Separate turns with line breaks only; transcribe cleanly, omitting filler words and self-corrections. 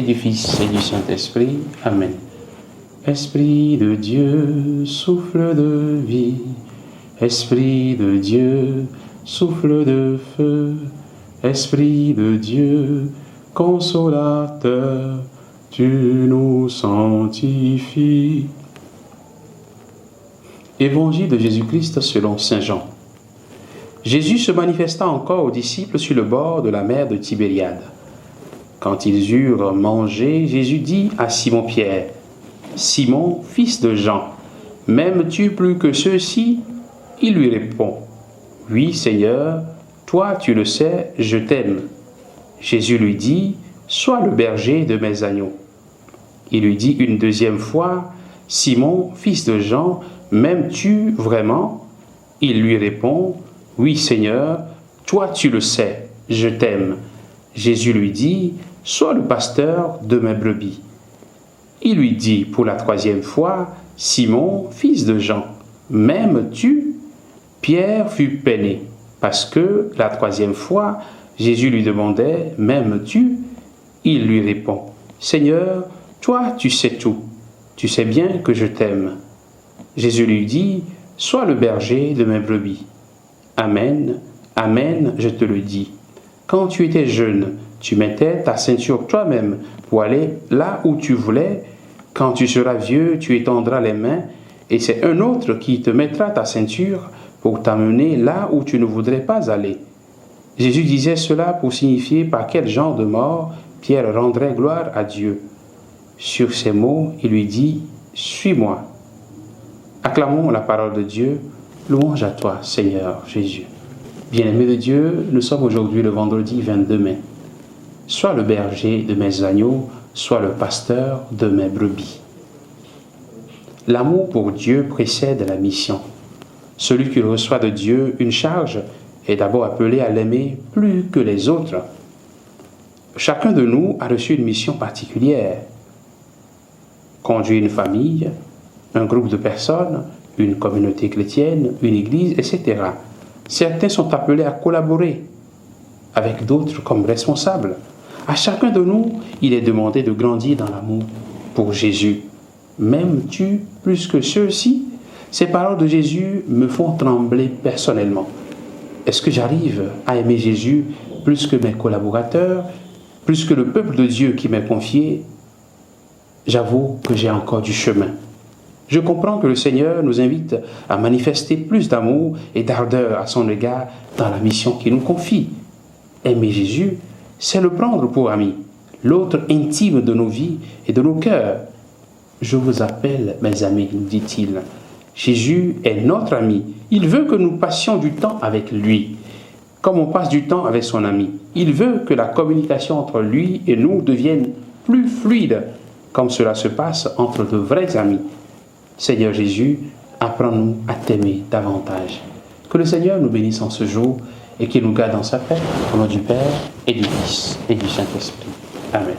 du Fils et du Saint-Esprit. Amen. Esprit de Dieu, souffle de vie. Esprit de Dieu, souffle de feu. Esprit de Dieu, consolateur, tu nous sanctifies. Évangile de Jésus-Christ selon saint Jean. Jésus se manifesta encore aux disciples sur le bord de la mer de Tibériade. Quand ils eurent mangé, Jésus dit à Simon-Pierre, « Simon, fils de Jean, m'aimes-tu plus que ceux-ci » Il lui répond, « Oui, Seigneur, toi tu le sais, je t'aime. » Jésus lui dit, « Sois le berger de mes agneaux. » Il lui dit une deuxième fois, « Simon, fils de Jean, m'aimes-tu vraiment ?» Il lui répond, « Oui, Seigneur, toi tu le sais, je t'aime. » Jésus lui dit, « Sois le pasteur de mes brebis. » Il lui dit pour la troisième fois, « Simon, fils de Jean, m'aimes-tu » Pierre fut peiné, parce que la troisième fois, Jésus lui demandait, « M'aimes-tu » Il lui répond, « Seigneur, toi tu sais tout, tu sais bien que je t'aime. » Jésus lui dit, « Sois le berger de mes brebis. » Amen, amen, je te le dis. Quand tu étais jeune, tu mettais ta ceinture toi-même pour aller là où tu voulais. Quand tu seras vieux, tu étendras les mains et c'est un autre qui te mettra ta ceinture pour t'amener là où tu ne voudrais pas aller. Jésus disait cela pour signifier par quel genre de mort Pierre rendrait gloire à Dieu. Sur ces mots, il lui dit, « Suis-moi. » Acclamons la parole de Dieu. Louange à toi, Seigneur Jésus. Bien-aimés de Dieu, nous sommes aujourd'hui le vendredi 22 mai. Sois le berger de mes agneaux, sois le pasteur de mes brebis. L'amour pour Dieu précède la mission. Celui qui reçoit de Dieu une charge est d'abord appelé à l'aimer plus que les autres. Chacun de nous a reçu une mission particulière. Conduire une famille, un groupe de personnes, une communauté chrétienne, une église, etc. Certains sont appelés à collaborer avec d'autres comme responsables. À chacun de nous, il est demandé de grandir dans l'amour pour Jésus. M'aimes-tu plus que ceux-ci? Ces paroles de Jésus me font trembler personnellement. Est-ce que j'arrive à aimer Jésus plus que mes collaborateurs, plus que le peuple de Dieu qui m'est confié? J'avoue que j'ai encore du chemin. Je comprends que le Seigneur nous invite à manifester plus d'amour et d'ardeur à son égard dans la mission qu'il nous confie. Aimer Jésus, c'est le prendre pour ami, l'autre intime de nos vies et de nos cœurs. Je vous appelle, mes amis, nous dit-il. Jésus est notre ami. Il veut que nous passions du temps avec lui, comme on passe du temps avec son ami. Il veut que la communication entre lui et nous devienne plus fluide, comme cela se passe entre de vrais amis. Seigneur Jésus, apprends-nous à t'aimer davantage. Que le Seigneur nous bénisse en ce jour et qu'il nous garde dans sa paix, au nom du Père et du Fils et du Saint-Esprit. Amen.